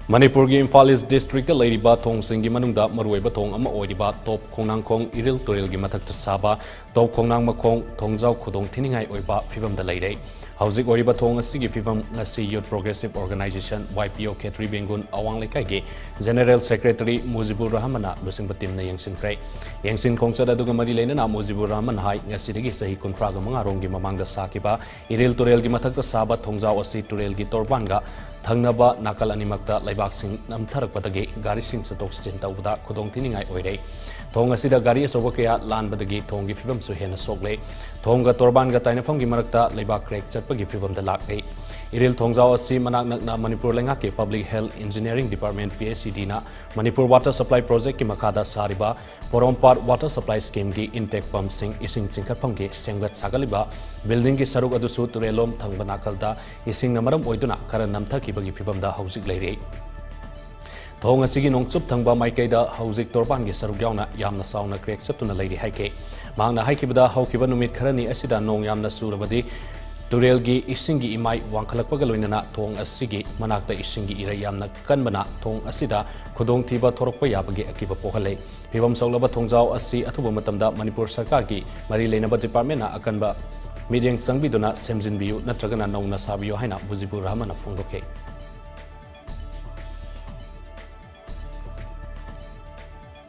Manipuri Imphal East District Ladiba Thong Singi Manungda Maruiba Thong Ama Oiriba Top Khongnangkhong Iril Turil Gimatak Saba Top Khongnangkhong Thongjao Khudongthiningai Oiba Fibam the Lady. Housing Oiriba Thong Sigi Fibam Nasi Youth Progressive Organization YPO Ketri Bengun Awang Lekage General Secretary Muzibur Rahmana Lusing Batim na Yangsin Kray. Yangsin Kongsa Dugamari Lena Muzibur Rahman Hai Nasidigi Sahi Kontraga Mangarongi Mamanga Sakiba Iril Turil Gimatak Saba Thongjao Asi Turil Gitorbanга Thangnaba Nakal Animakta Laibak Namtharak Patagi Gari Sing Satok Sintauda Khudongthiningai Oire. Thong Asida Gari Sobakea Land Badagi Thongi Fibam Suhena Sogle. Thonga Torbanga Tainafam Gimarakta Laibak Craig Chatpagi Fibam the Lakay. Iril Thongjao Asi Manak na Manipur Langake Public Health Engineering Department PSCD na Manipur Water Supply Project Kimakada Sariba Porompar Water Supply Scheme ki Intake Pump Sing Ising Chingkatpam ki Senggat Sagaliba Building ki Saruk Adusu Turelom Thangbanakal Ising Namaram Oiduna Karan Namthaki Bagi Fibam da Housing Lady. Thong Asigi Nongchup Thangba Maikaida Housing Torban ki Saruk Yauna Yamna Sauna Craig Chatuna Lady Hike. Mangna Haikibada Haukiba Numit Karani Asida Nong Yamna Surabadi Turelgi Isingi Imai Wankalakpagaloinana Thong Asigi Manakta Isingi Irayamna Kanbana Thong Asida Khudongthiba Thorokpa Yabagi Akiba Pohale. Fibam Saulaba Thongjao Asi Athuba Matamda Manipur Sarkarki Mari Lenaba Department na Akanba Mediang Sangbiduna Semjinbiu Natragana Nauna Sabio Haina Muzibur Rahmana Fondoke.